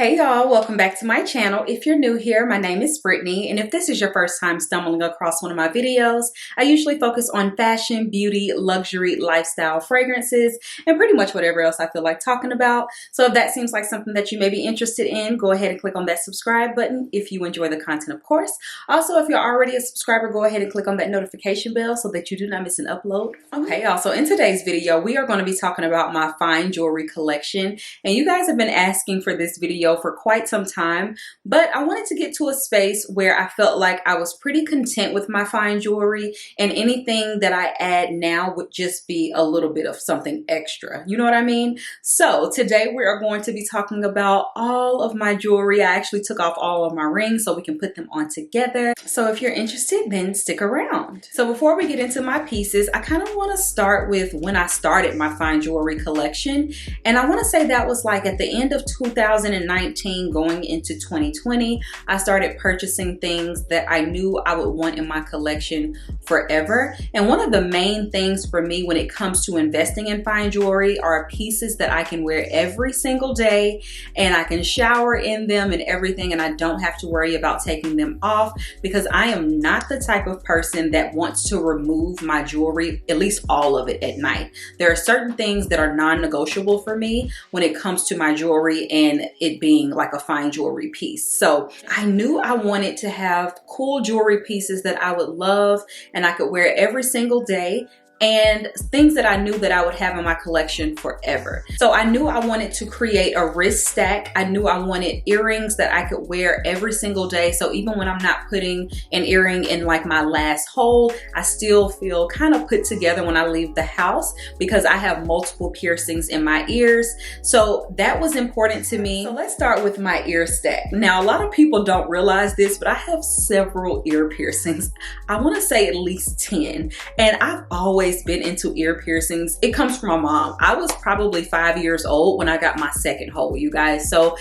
Hey y'all, welcome back to my channel. If you're new here, my name is Brittany, and if this is your first time stumbling across one of my videos, I usually focus on fashion, beauty, luxury, lifestyle, fragrances, and pretty much whatever else I feel like talking about. So if that seems like something that you may be interested in, go ahead and click on that subscribe button if you enjoy the content, of course. Also, if you're already a subscriber, go ahead and click on that notification bell so that you do not miss an upload. Okay, y'all, so in today's video, we are going to be talking about my fine jewelry collection, and you guys have been asking for this video for quite some time, but I wanted to get to a space where I felt like I was pretty content with my fine jewelry, and anything that I add now would just be a little bit of something extra. You know what I mean? So today we are going to be talking about all of my jewelry. I actually took off all of my rings so we can put them on together. So if you're interested, then stick around. So before we get into my pieces, I kind of want to start with when I started my fine jewelry collection, and I want to say that was like at the end of 2019 going into 2020. I started purchasing things that I knew I would want in my collection forever. And one of the main things for me when it comes to investing in fine jewelry are pieces that I can wear every single day, and I can shower in them and everything, and I don't have to worry about taking them off, because I am not the type of person that wants to remove my jewelry, at least all of it, at night. There are certain things that are non-negotiable for me when it comes to my jewelry and it being like a fine jewelry piece. So I knew I wanted to have cool jewelry pieces that I would love and I could wear every single day, and things that I knew that I would have in my collection forever. So I knew I wanted to create a wrist stack. I knew I wanted earrings that I could wear every single day. So even when I'm not putting an earring in like my last hole, I still feel kind of put together when I leave the house, because I have multiple piercings in my ears. So that was important to me. So let's start with my ear stack. Now, a lot of people don't realize this, but I have several ear piercings. I want to say at least 10. And I've always been into ear piercings. It comes from my mom. I was probably 5 years old when I got my second hole, you guys. So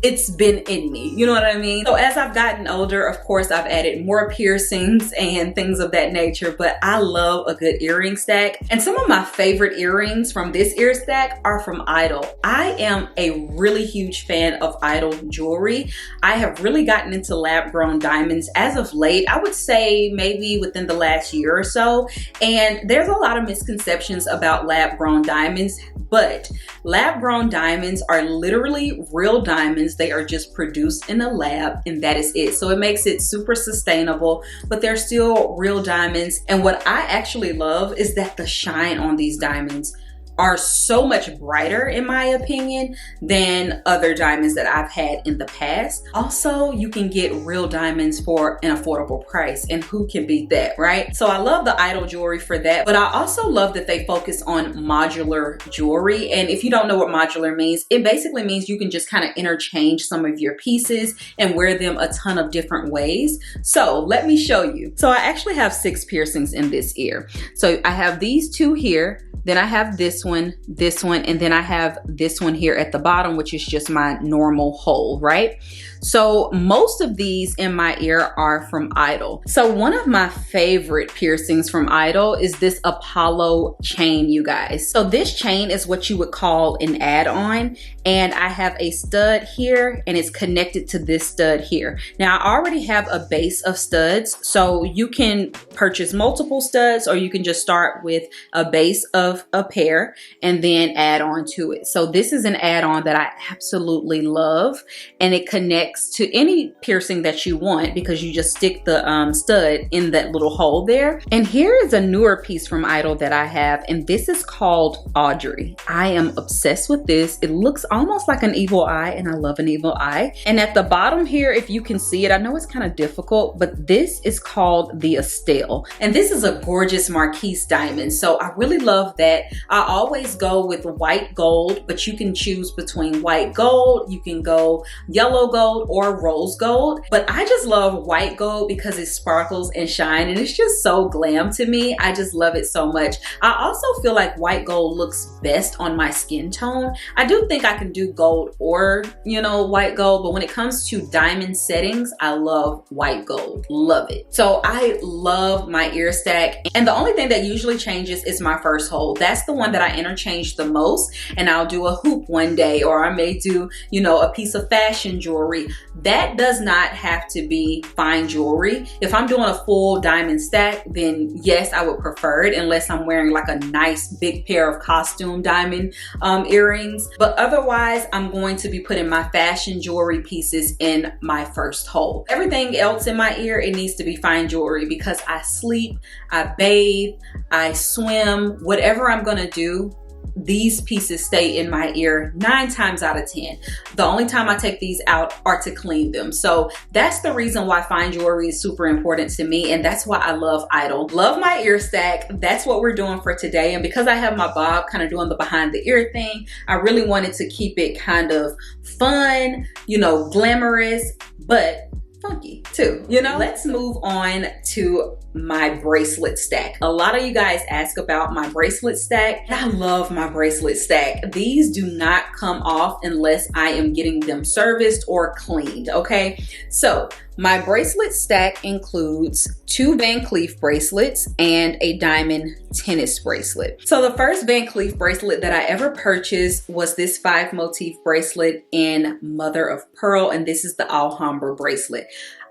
it's been in me, you know what I mean? So as I've gotten older, of course, I've added more piercings and things of that nature, but I love a good earring stack. And some of my favorite earrings from this ear stack are from idyl. I am a really huge fan of idyl jewelry. I have really gotten into lab-grown diamonds as of late. I would say maybe within the last year or so. And there's a lot of misconceptions about lab-grown diamonds, but lab-grown diamonds are literally real diamonds. They are just produced in a lab, and that is it. So it makes it super sustainable, but they're still real diamonds. And what I actually love is that the shine on these diamonds are so much brighter, in my opinion, than other diamonds that I've had in the past. Also, you can get real diamonds for an affordable price, and who can beat that, right? So I love the idyl jewelry for that, but I also love that they focus on modular jewelry. And if you don't know what modular means, it basically means you can just kind of interchange some of your pieces and wear them a ton of different ways. So let me show you. So I actually have 6 piercings in this ear. So I have these 2 here, then I have this one, and then I have this one here at the bottom, which is just my normal hole, right? So most of these in my ear are from idyl. So one of my favorite piercings from idyl is this Apollo chain, you guys. So this chain is what you would call an add-on, and I have a stud here and it's connected to this stud here. Now I already have a base of studs, so you can purchase multiple studs, or you can just start with a base of a pair and then add on to it. So this is an add-on that I absolutely love, and it connects to any piercing that you want, because you just stick the stud in that little hole there. And here is a newer piece from idyl that I have, and this is called Audrey. I am obsessed with this. It looks almost like an evil eye, and I love an evil eye. And at the bottom here, if you can see it, I know it's kind of difficult, but this is called the Estelle, and this is a gorgeous Marquise diamond. So I really love that. I always go with white gold, but you can choose between white gold, you can go yellow gold, gold or rose gold, but I just love white gold because it sparkles and shine and it's just so glam to me. I just love it so much. I also feel like white gold looks best on my skin tone. I do think I can do gold or, you know, white gold, but when it comes to diamond settings, I love white gold. Love it. So I love my ear stack, and the only thing that usually changes is my first hole. That's the one that I interchange the most, and I'll do a hoop one day, or I may do, you know, a piece of fashion jewelry. That does not have to be fine jewelry. If I'm doing a full diamond stack, then yes, I would prefer it, unless I'm wearing like a nice big pair of costume diamond earrings. But otherwise, I'm going to be putting my fashion jewelry pieces in my first hole. Everything else in my ear, it needs to be fine jewelry because I sleep, I bathe, I swim, whatever I'm gonna do, these pieces stay in my ear 9 times out of 10. The only time I take these out are to clean them. So that's the reason why fine jewelry is super important to me, and that's why I love idyl. Love my ear stack. That's what we're doing for today. And because I have my bob kind of doing the behind the ear thing, I really wanted to keep it kind of fun, you know, glamorous, but funky too, you know? Let's move on to my bracelet stack. A lot of you guys ask about my bracelet stack. I love my bracelet stack. These do not come off unless I am getting them serviced or cleaned, okay? So my bracelet stack includes 2 Van Cleef bracelets and a diamond tennis bracelet. So the first Van Cleef bracelet that I ever purchased was this 5 motif bracelet in mother of pearl, and this is the Alhambra bracelet.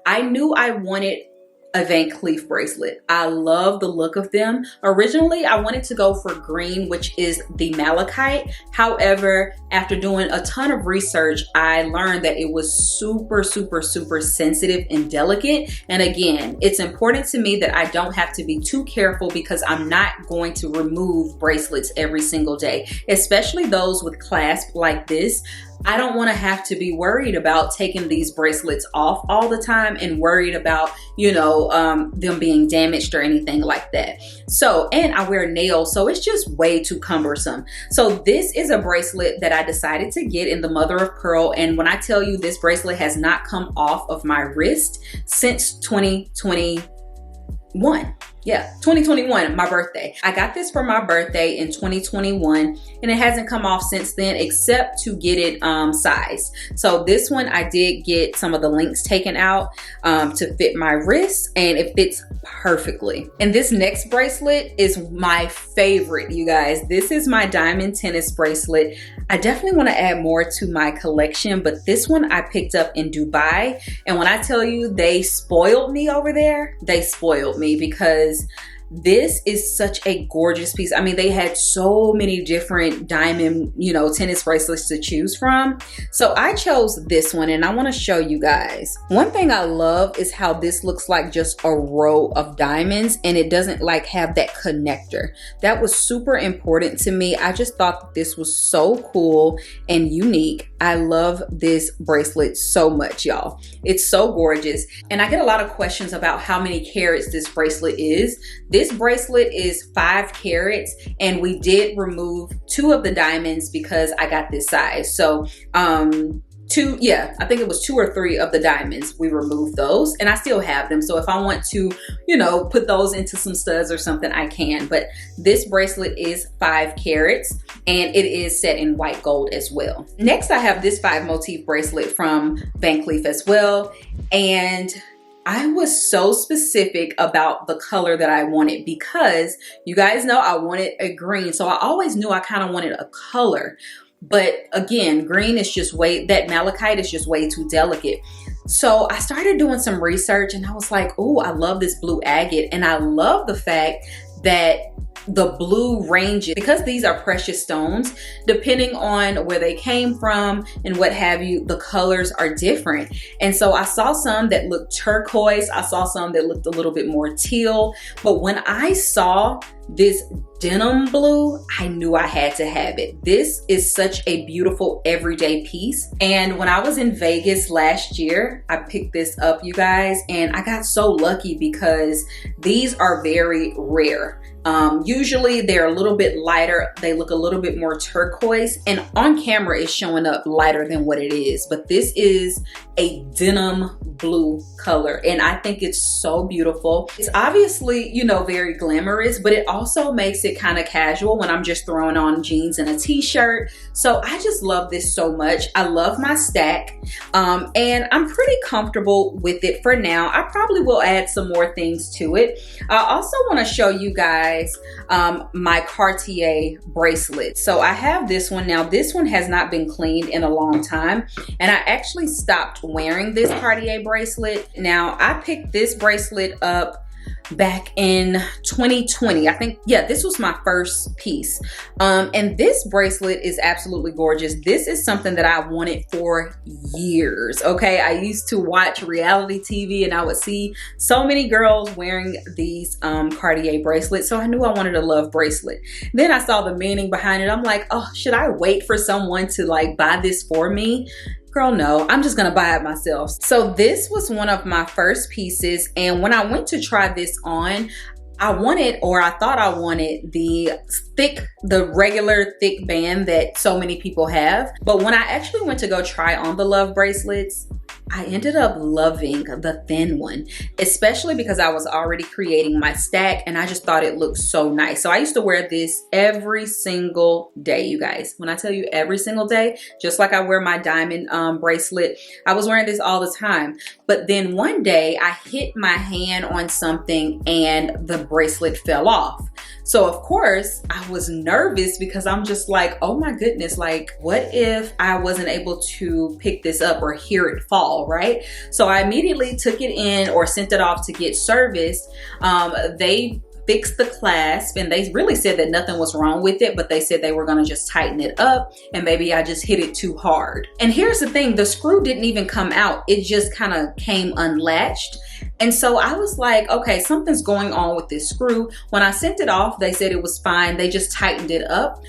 I knew I wanted a Van Cleef bracelet. I love the look of them. Originally, I wanted to go for green, which is the malachite. However, after doing a ton of research, I learned that it was super, super, super sensitive and delicate. And again, it's important to me that I don't have to be too careful because I'm not going to remove bracelets every single day, especially those with clasp like this. I don't want to have to be worried about taking these bracelets off all the time and worried about, you know, them being damaged or anything like that. So, and I wear nails, so it's just way too cumbersome. So this is a bracelet that I decided to get in the mother of pearl. And when I tell you this bracelet has not come off of my wrist since 2021. Yeah, 2021, my birthday. I got this for my birthday in 2021 and it hasn't come off since then except to get it sized. So this one I did get some of the links taken out to fit my wrist, and it fits perfectly. And this next bracelet is my favorite, you guys. This is my diamond tennis bracelet. I definitely want to add more to my collection, but this one I picked up in Dubai. And when I tell you they spoiled me over there, they spoiled me because this is such a gorgeous piece. I mean, they had so many different diamond, you know, tennis bracelets to choose from. So I chose this one and I want to show you guys. One thing I love is how this looks like just a row of diamonds and it doesn't like have that connector. That was super important to me. I just thought that this was so cool and unique. I love this bracelet so much, y'all. It's so gorgeous. And I get a lot of questions about how many carats this bracelet is. This bracelet is 5 carats and we did remove 2 of the diamonds because I got this size. So I think it was 2 or 3 of the diamonds. We removed those and I still have them. So if I want to, you know, put those into some studs or something, I can. But this bracelet is 5 carats and it is set in white gold as well. Next, I have this 5 motif bracelet from Van Cleef as well. And I was so specific about the color that I wanted because you guys know I wanted a green. So I always knew I kind of wanted a color. But again, green is just that malachite is just way too delicate. So I started doing some research and I was like, oh, I love this blue agate. And I love the fact that the blue ranges, because these are precious stones, depending on where they came from and what have you, the colors are different. And so I saw some that looked turquoise. I saw some that looked a little bit more teal. But when I saw this denim blue, I knew I had to have it. This is such a beautiful everyday piece. And when I was in Vegas last year, I picked this up, you guys, and I got so lucky because these are very rare. Usually they're a little bit lighter. They look a little bit more turquoise, and on camera it's showing up lighter than what it is. But this is a denim blue color, and I think it's so beautiful. It's obviously, you know, very glamorous, but it also makes it kind of casual when I'm just throwing on jeans and a t-shirt. So I just love this so much. I love my stack, and I'm pretty comfortable with it for now. I probably will add some more things to it. I also want to show you guys my Cartier bracelet. So I have this one now. This one has not been cleaned in a long time, and I actually stopped wearing this Cartier bracelet. Now I picked this bracelet up back in 2020. I think, yeah, this was my first piece. And this bracelet is absolutely gorgeous. This is something that I wanted for years. Okay, I used to watch reality TV and I would see so many girls wearing these Cartier bracelets. So I knew I wanted a love bracelet. Then I saw the meaning behind it. I'm like, oh, should I wait for someone to like buy this for me? Girl, no, I'm just gonna buy it myself. So this was one of my first pieces, and when I went to try this on, I thought I wanted the regular thick band that so many people have. But when I actually went to go try on the love bracelets, I ended up loving the thin one, especially because I was already creating my stack and I just thought it looked so nice. So I used to wear this every single day, you guys. When I tell you every single day, just like I wear my diamond bracelet, I was wearing this all the time. But then one day I hit my hand on something and the bracelet fell off. So of course I was nervous because I'm just like, oh my goodness, like what if I wasn't able to pick this up or hear it fall, right? So I immediately took it in or sent it off to get serviced. They fixed the clasp and they really said that nothing was wrong with it, but they said they were gonna just tighten it up and maybe I just hit it too hard. And here's the thing, the screw didn't even come out. It just kind of came unlatched. And so I was like, okay, something's going on with this screw. When I sent it off, they said it was fine. They just tightened it up.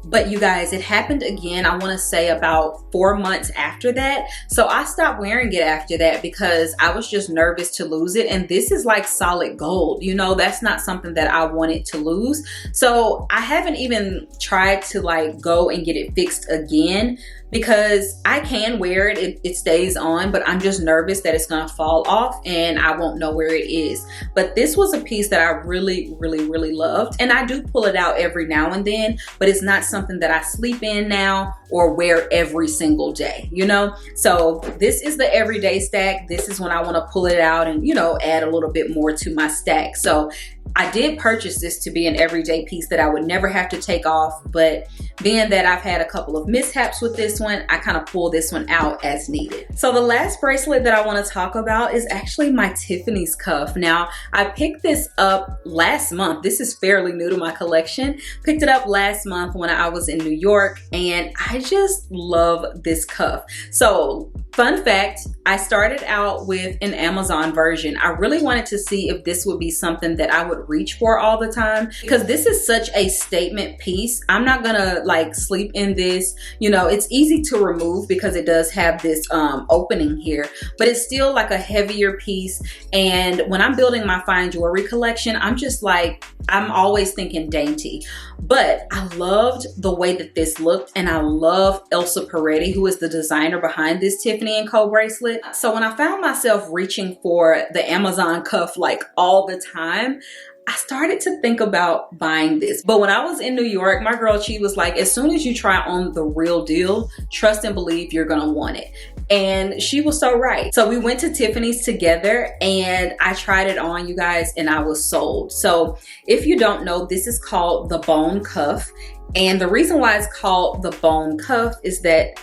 But you guys, it happened again, I want to say about 4 months after that. So I stopped wearing it after that because I was just nervous to lose it. And this is like solid gold, you know, that's not something that I wanted to lose. So I haven't even tried to like go and get it fixed again because I can wear it, it stays on, but I'm just nervous that it's gonna fall off and I won't know where it is. But this was a piece that I really loved, and I do pull it out every now and then, but it's not something that I sleep in now or wear every single day, you know? So this is the everyday stack. This is when I wanna pull it out and, you know, add a little bit more to my stack. So I did purchase this to be an everyday piece that I would never have to take off, but being that I've had a couple of mishaps with this one, I kind of pull this one out as needed. So the last bracelet that I want to talk about is actually my Tiffany's cuff. Now, I picked this up last month. This is fairly new to my collection. Picked it up last month when I was in New York, and I just love this cuff. So fun fact, I started out with an Amazon version. I really wanted to see if this would be something that I would reach for all the time because this is such a statement piece. I'm not gonna like sleep in this. You know, it's easy to remove because it does have this opening here, but it's still like a heavier piece. And when I'm building my fine jewelry collection, I'm just like, I'm always thinking dainty. But I loved the way that this looked, and I love Elsa Peretti, who is the designer behind this Tiffany & Co bracelet. So when I found myself reaching for the Amazon cuff like all the time, I started to think about buying this. But when I was in New York, my girl, she was like, as soon as you try on the real deal, trust and believe you're gonna want it. And she was so right. So we went to Tiffany's together and I tried it on, you guys, and I was sold. So if you don't know, this is called the bone cuff. And the reason why it's called the bone cuff is that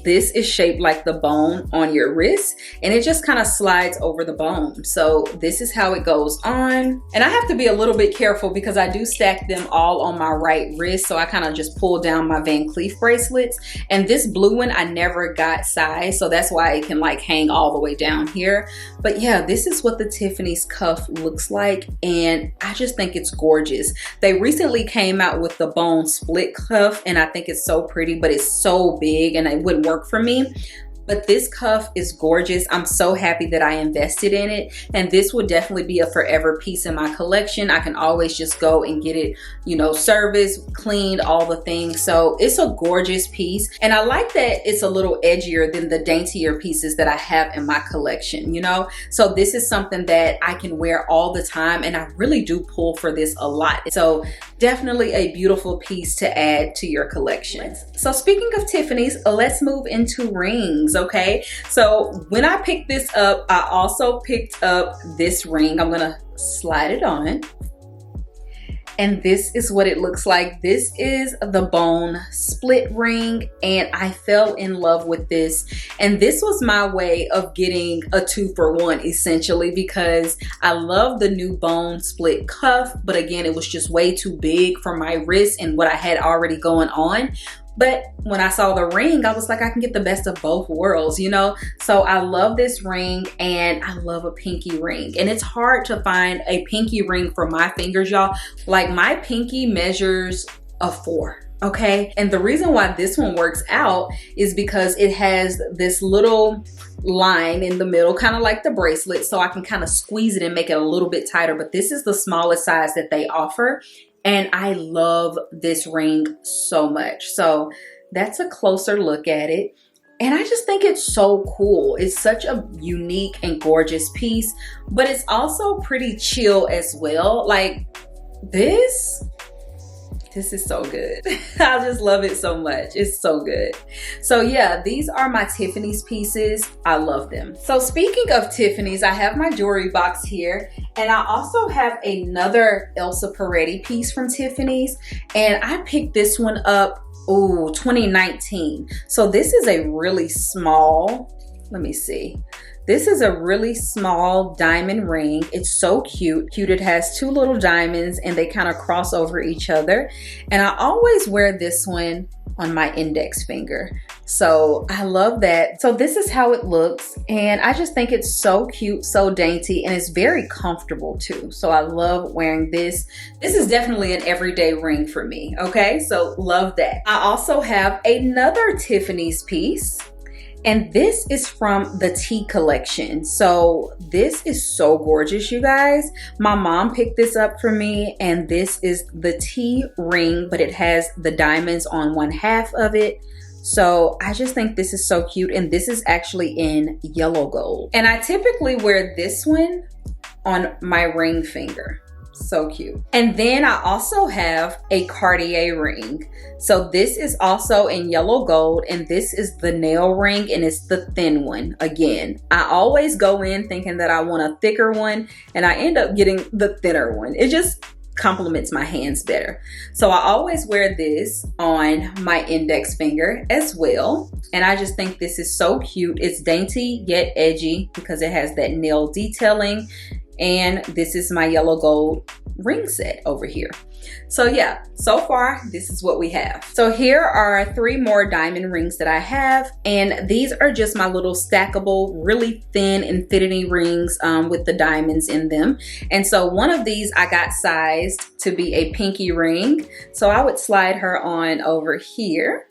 this is shaped like the bone on your wrist, and it just kind of slides over the bone. So this is how it goes on. And I have to be a little bit careful because I do stack them all on my right wrist. So I kind of just pull down my Van Cleef bracelets. And this blue one, I never got size. So that's why it can like hang all the way down here. But yeah, this is what the Tiffany's cuff looks like. And I just think it's gorgeous. They recently came out with the bone split cuff, and I think it's so pretty, but it's so big and it wouldn't work for me. but this cuff is gorgeous. I'm so happy that I invested in it, and this will definitely be a forever piece in my collection. I can always just go and get it, you know, serviced, cleaned, all the things. So it's a gorgeous piece, and I like that it's a little edgier than the daintier pieces that I have in my collection, you know. So this is something that I can wear all the time, and I really do pull for this a lot. So definitely a beautiful piece to add to your collection. So speaking of Tiffany's, let's move into rings, okay? So when I picked this up, I also picked up this ring. I'm gonna slide it on. And this is what it looks like. This is the bone split ring, and I fell in love with this. And this was my way of getting a 2-for-1 essentially, because I love the new bone split cuff, but again, it was just way too big for my wrist and what I had already going on. But when I saw the ring, I was like, I can get the best of both worlds, you know? So I love this ring, and I love a pinky ring. And it's hard to find a pinky ring for my fingers, y'all. Like, my pinky measures a 4. Okay, and the reason why this one works out is because it has this little line in the middle, kind of like the bracelet, so I can kind of squeeze it and make it a little bit tighter. But this is the smallest size that they offer, and I love this ring so much. So that's a closer look at it. And I just think it's so cool. It's such a unique and gorgeous piece, but it's also pretty chill as well. Like, this is so good. I just love it so much. It's so good. So yeah, these are my Tiffany's pieces. I love them. So speaking of Tiffany's, I have my jewelry box here, and I also have another Elsa Peretti piece from Tiffany's, and I picked this one up, 2019. So this is a really small, let me see. This is a really small diamond ring. It's so cute. It has 2 little diamonds, and they kind of cross over each other. And I always wear this one on my index finger. So I love that. So this is how it looks. And I just think it's so cute, so dainty, and it's very comfortable too. So I love wearing this. This is definitely an everyday ring for me, okay? So love that. I also have another Tiffany's piece, and this is from the tea collection. So this is so gorgeous, you guys. My mom picked this up for me, and this is the tea ring, but it has the diamonds on 1/2 of it. So I just think this is so cute, and this is actually in yellow gold. And I typically wear this one on my ring finger. So cute. And then I also have a Cartier ring. So this is also in yellow gold, and this is the nail ring, and it's the thin one. Again, I always go in thinking that I want a thicker one, and I end up getting the thinner one. It just complements my hands better. So I always wear this on my index finger as well. And I just think this is so cute. It's dainty yet edgy because it has that nail detailing. And this is my yellow gold ring set over here. So yeah, so far this is what we have. So here are 3 more diamond rings that I have, and these are just my little stackable, really thin infinity rings with the diamonds in them. And so one of these I got sized to be a pinky ring, so I would slide her on over here,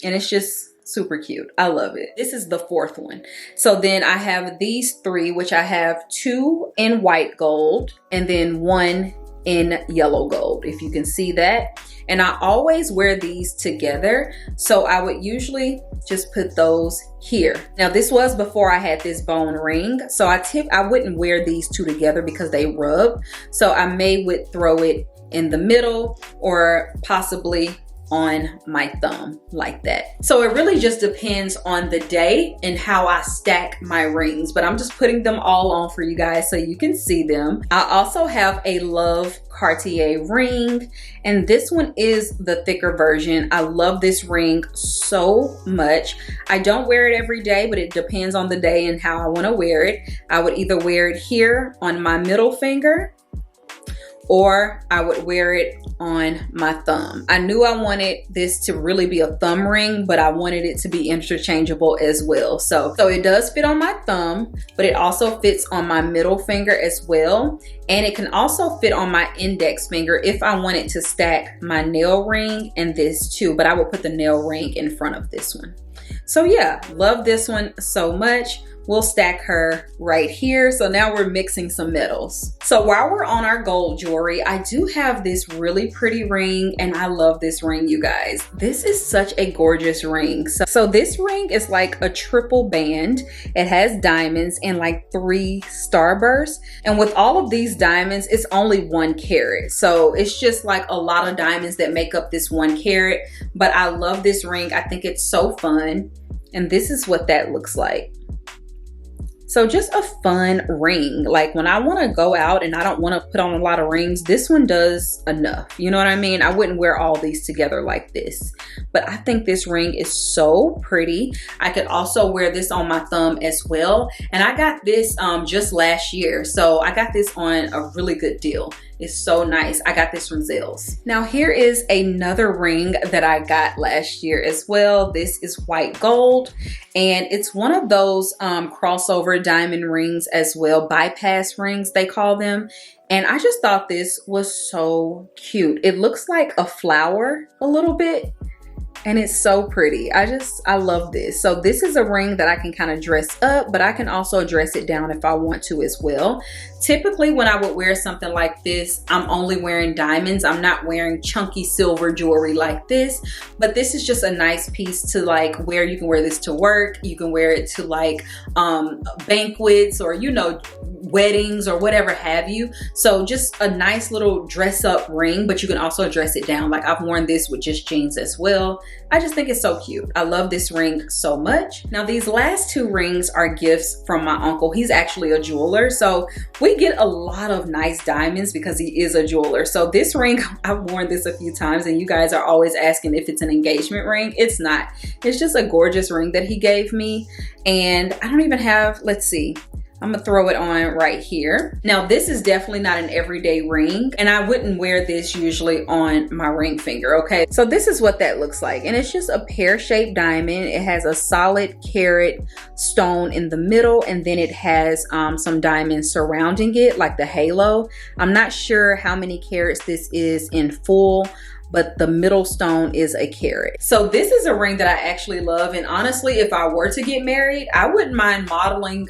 and it's just super cute. I love it. This is the 4th one. So then I have these 3, which I have 2 in white gold and then 1 in yellow gold, if you can see that. And I always wear these together. So I would usually just put those here. Now this was before I had this bone ring. So I wouldn't wear these 2 together because they rub. So I would throw it in the middle, or possibly on my thumb like that. So it really just depends on the day and how I stack my rings, but I'm just putting them all on for you guys so you can see them. I also have a Love Cartier ring, and this one is the thicker version. I love this ring so much. I don't wear it every day, but it depends on the day and how I want to wear it. I would either wear it here on my middle finger, or I would wear it on my thumb. I knew I wanted this to really be a thumb ring, but I wanted it to be interchangeable as well. So it does fit on my thumb, but it also fits on my middle finger as well. And it can also fit on my index finger if I wanted to stack my nail ring and this too, but I would put the nail ring in front of this one. So yeah, love this one so much. We'll stack her right here. So now we're mixing some metals. So while we're on our gold jewelry, I do have this really pretty ring, and I love this ring, you guys. This is such a gorgeous ring. So this ring is like a triple band. It has diamonds and like 3 starbursts. And with all of these diamonds, it's only 1 carat. So it's just like a lot of diamonds that make up this 1 carat. But I love this ring. I think it's so fun. And this is what that looks like. So just a fun ring. Like when I want to go out and I don't want to put on a lot of rings, this one does enough. You know what I mean? I wouldn't wear all these together like this, but I think this ring is so pretty. I could also wear this on my thumb as well. And I got this just last year. So I got this on a really good deal. It's so nice. I got this from Zales. Now here is another ring that I got last year as well. This is white gold, and it's one of those crossover diamond rings as well, bypass rings they call them. And I just thought this was so cute. It looks like a flower a little bit, and it's so pretty. I love this. So this is a ring that I can kind of dress up, but I can also dress it down if I want to as well. Typically when I would wear something like this, I'm only wearing diamonds. I'm not wearing chunky silver jewelry like this, but this is just a nice piece to like wear. You can wear this to work. You can wear it to like banquets or, you know, weddings or whatever have you. So just a nice little dress up ring, but you can also dress it down. Like I've worn this with just jeans as well. I just think it's so cute. I love this ring so much. Now these last 2 rings are gifts from my uncle. He's actually a jeweler. So we get a lot of nice diamonds because he is a jeweler. So this ring, I've worn this a few times and you guys are always asking if it's an engagement ring. It's not. It's just a gorgeous ring that he gave me. And I don't even have, let's see. I'm gonna throw it on right here. Now this is definitely not an everyday ring, and I wouldn't wear this usually on my ring finger, okay? So this is what that looks like, and it's just a pear-shaped diamond. It has a solid carat stone in the middle, and then it has some diamonds surrounding it, like the halo. I'm not sure how many carats this is in full, but the middle stone is a carat. So this is a ring that I actually love, and honestly, if I were to get married, I wouldn't mind modeling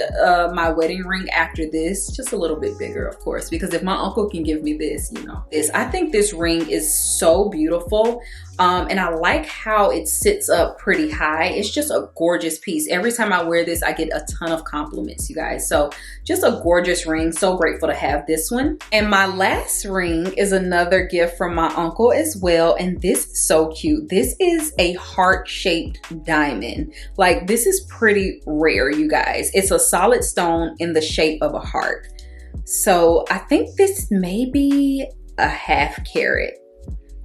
my wedding ring after this, just a little bit bigger, of course, because if my uncle can give me this, you know, I think this ring is so beautiful. And I like how it sits up pretty high. It's just a gorgeous piece. Every time I wear this, I get a ton of compliments, you guys. So just a gorgeous ring. So grateful to have this one. And my last ring is another gift from my uncle as well. And this is so cute. This is a heart-shaped diamond. Like this is pretty rare, you guys. It's a solid stone in the shape of a heart. So I think this may be a half carat.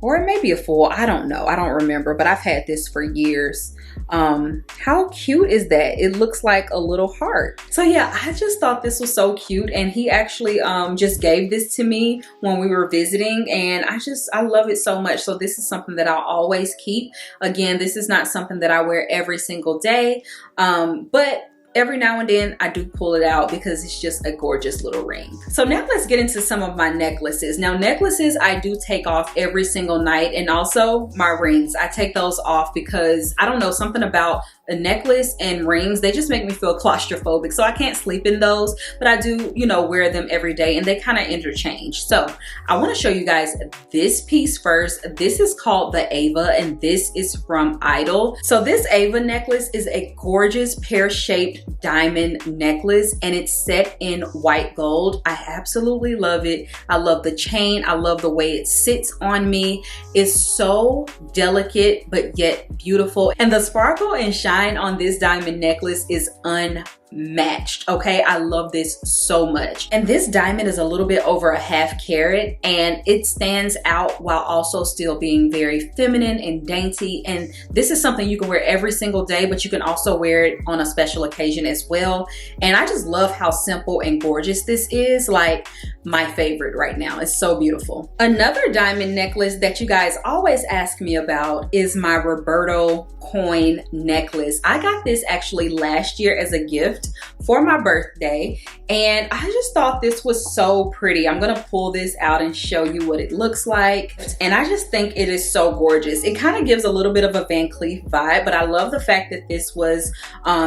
Or it may be a full, I don't know. I don't remember, but I've had this for years. How cute is that? It looks like a little heart. So yeah, I just thought this was so cute. And he actually just gave this to me when we were visiting. And I love it so much. So this is something that I'll always keep. Again, this is not something that I wear every single day. But every now and then I do pull it out because it's just a gorgeous little ring. So now let's get into some of my necklaces. Now necklaces I do take off every single night, and also my rings. I take those off because I don't know, something about a necklace and rings, they just make me feel claustrophobic. So I can't sleep in those, but I do, you know, wear them every day and they kind of interchange. So I want to show you guys this piece first. This is called the Ava, and this is from Idyl. So this Ava necklace is a gorgeous pear-shaped diamond necklace, and it's set in white gold. I absolutely love it. I love the chain. I love the way it sits on me. It's so delicate but yet beautiful, and the sparkle and shine on this diamond necklace is unmatched. Okay, I love this so much. And this diamond is a little bit over a half carat, and it stands out while also still being very feminine and dainty. And this is something you can wear every single day, but you can also wear it on a special occasion as well. And I just love how simple and gorgeous this is. Like my favorite right now. It's so beautiful. Another diamond necklace that you guys always ask me about is my Roberto coin necklace. I got this actually last year as a gift. gift for my birthday, and I just thought this was so pretty. I'm gonna pull this out and show you what it looks like, and I just think it is so gorgeous. It kind of gives a little bit of a Van Cleef vibe, but I love the fact that this was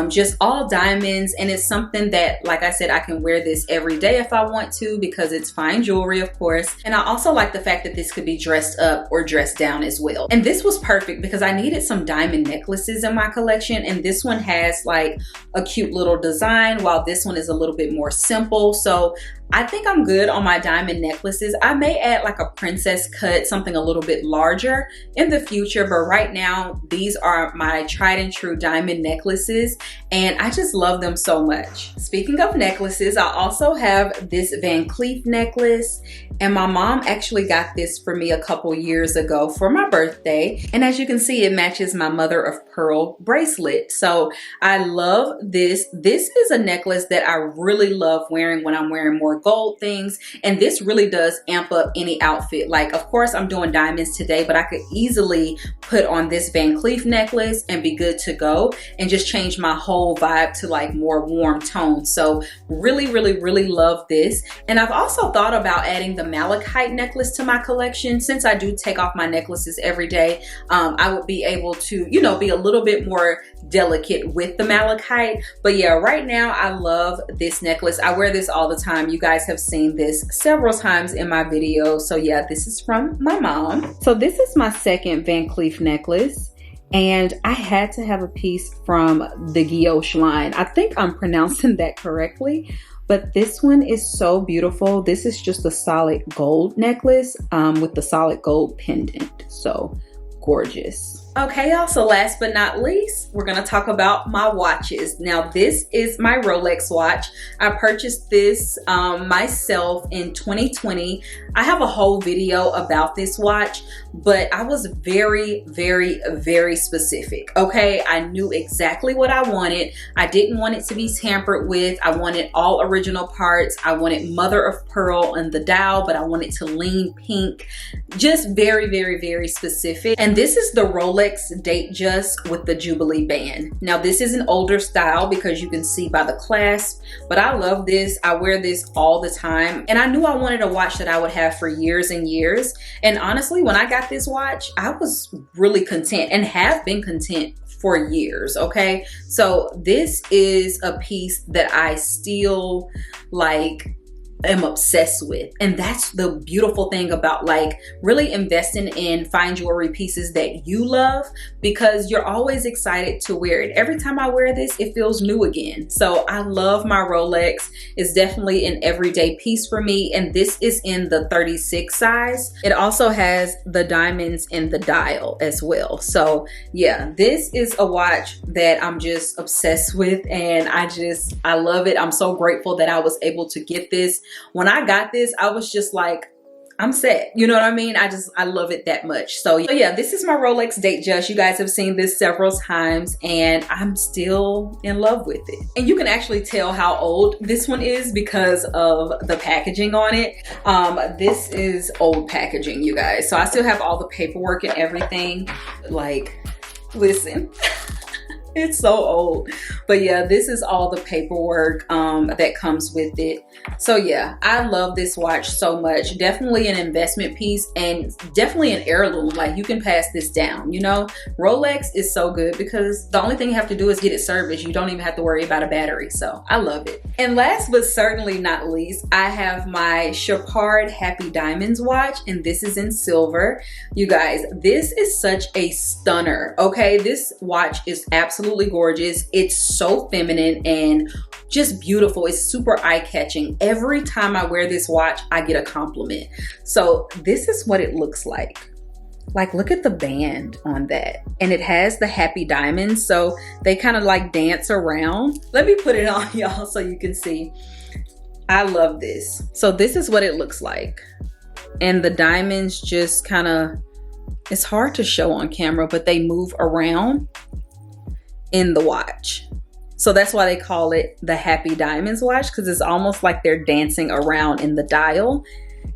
just all diamonds, and it's something that, like I said, I can wear this every day if I want to because it's fine jewelry, of course. And I also like the fact that this could be dressed up or dressed down as well. And this was perfect because I needed some diamond necklaces in my collection, and this one has like a cute little design while this one is a little bit more simple. So I think I'm good on my diamond necklaces. I may add like a princess cut, something a little bit larger in the future, but right now these are my tried and true diamond necklaces, and I just love them so much. Speaking of necklaces, I also have this Van Cleef necklace, and my mom actually got this for me a couple years ago for my birthday, and as you can see, it matches my mother of pearl bracelet. So I love this. This is a necklace that I really love wearing when I'm wearing more gold things, and this really does amp up any outfit. Like, of course I'm doing diamonds today, but I could easily put on this Van Cleef necklace and be good to go and just change my whole vibe to like more warm tones. So really love this. And I've also thought about adding the malachite necklace to my collection. Since I do take off my necklaces every day, I would be able to, you know, be a little bit more delicate with the malachite. But yeah, right now I love this necklace. I wear this all the time. You guys have seen this several times in my videos. So yeah, this is from my mom. So this is my second Van Cleef necklace, and I had to have a piece from the Guilloche line. I think I'm pronouncing that correctly, but this one is so beautiful. This is just a solid gold necklace with the solid gold pendant. So gorgeous. Okay, y'all, so last but not least, we're gonna talk about my watches. Now, this is my Rolex watch. I purchased this myself in 2020. I have a whole video about this watch, but I was very specific, okay? I knew exactly what I wanted. I didn't want it to be tampered with. I wanted all original parts. I wanted mother of pearl in the dial, but I wanted to lean pink. Just very specific. And this is the Rolex Date Just with the Jubilee band. Now this is an older style because you can see by the clasp, but I love this. I wear this all the time, and I knew I wanted a watch that I would have for years and years. And honestly, when I got this watch, I was really content and have been content for years, okay? So this is a piece that I still like am obsessed with, and that's the beautiful thing about like really investing in fine jewelry pieces that you love, because you're always excited to wear it. Every time I wear this, it feels new again. So I love my Rolex. It's definitely an everyday piece for me, and this is in the 36 size. It also has the diamonds in the dial as well. So yeah, this is a watch that I'm just obsessed with, and I love it. I'm so grateful that I was able to get this. When I got this, I was just like, I'm set. You know what I mean? I love it that much. So yeah, this is my Rolex Date Just. You guys have seen this several times, and I'm still in love with it. And you can actually tell how old this one is because of the packaging on it. This is old packaging, you guys. So I still have all the paperwork and everything. Like, listen. It's so old. But yeah, this is all the paperwork that comes with it. So yeah, I love this watch so much. Definitely an investment piece, and definitely an heirloom. Like, you can pass this down, you know? Rolex is so good because the only thing you have to do is get it serviced. You don't even have to worry about a battery. So I love it. And last but certainly not least, I have my Chopard Happy Diamonds watch, and this is in silver. You guys, this is such a stunner, okay? This watch is absolutely gorgeous. It's so feminine and just beautiful. It's super eye-catching. Every time I wear this watch, I get a compliment. So this is what it looks like. Like, look at the band on that. And it has the happy diamonds, so they kind of like dance around. Let me put it on, y'all, so you can see. I love this. So this is what it looks like. And the diamonds just kind of, it's hard to show on camera, but they move around in the watch. So that's why they call it the Happy Diamonds watch, because it's almost like they're dancing around in the dial.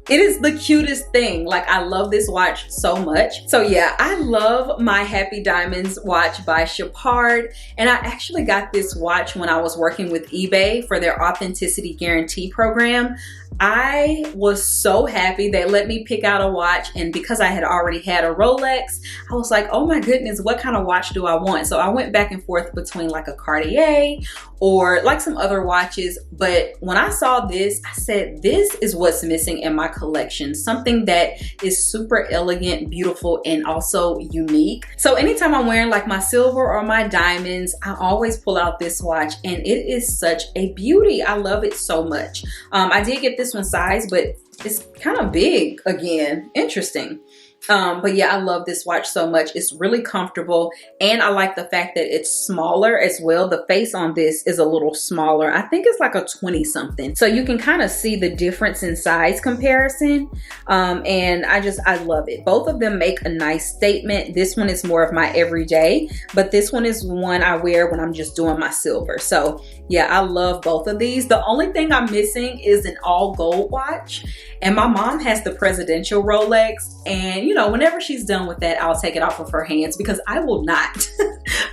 It is the cutest thing. Like, I love this watch so much. So yeah, I love my Happy Diamonds watch by Chopard. And I actually got this watch when I was working with eBay for their authenticity guarantee program. I was so happy they let me pick out a watch, and because I had already had a Rolex, I was like, oh my goodness, what kind of watch do I want? So I went back and forth between like a Cartier or like some other watches, but when I saw this, I said, this is what's missing in my collection. Something that is super elegant, beautiful, and also unique. So anytime I'm wearing like my silver or my diamonds, I always pull out this watch, and it is such a beauty. I love it so much. I did get this one size, but it's kind of big again. Interesting. But yeah, I love this watch so much. It's really comfortable, and I like the fact that it's smaller as well. The face on this is a little smaller. I think it's like a 20 something. So you can kind of see the difference in size comparison. And I love it. Both of them make a nice statement. This one is more of my everyday, but this one is one I wear when I'm just doing my silver. So yeah, I love both of these. The only thing I'm missing is an all gold watch, and my mom has the presidential Rolex, and you know, whenever she's done with that, I'll take it off of her hands, because I will not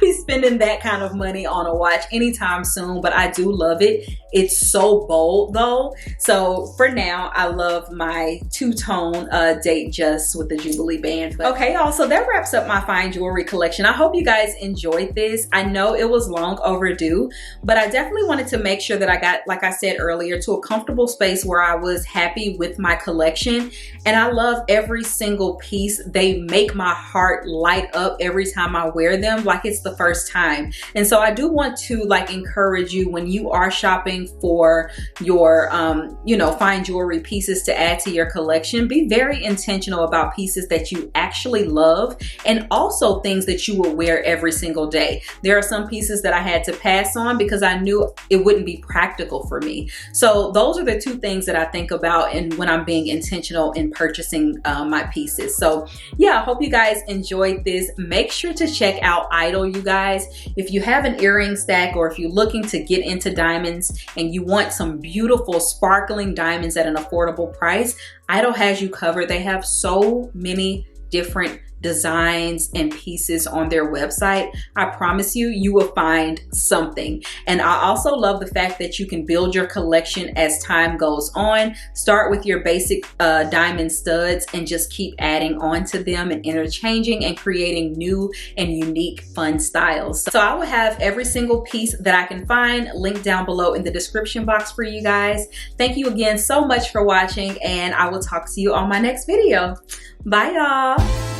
be spending that kind of money on a watch anytime soon. But I do love it. It's so bold though. So for now, I love my two-tone date just with the Jubilee band. But okay, y'all, so that wraps up my fine jewelry collection. I hope you guys enjoyed this. I know it was long overdue, but I definitely wanted to make sure that I got, like I said earlier, to a comfortable space where I was happy with my collection. And I love every single piece. They make my heart light up every time I wear them, like it's the first time. And so I do want to like encourage you, when you are shopping for your you know, fine jewelry pieces to add to your collection, be very intentional about pieces that you actually love, and also things that you will wear every single day. There are some pieces that I had to pass on because I knew it wouldn't be practical for me. So those are the two things that I think about and when I'm being intentional in purchasing my pieces. So yeah, I hope you guys enjoyed this. Make sure to check out idyl, you guys. If you have an earring stack, or if you're looking to get into diamonds and you want some beautiful sparkling diamonds at an affordable price, idyl has you covered. They have so many different designs and pieces on their website. I promise you, you will find something. And I also love the fact that you can build your collection as time goes on. Start with your basic diamond studs and just keep adding on to them and interchanging and creating new and unique fun styles. So I will have every single piece that I can find linked down below in the description box for you guys. Thank you again so much for watching, and I will talk to you on my next video. Bye y'all.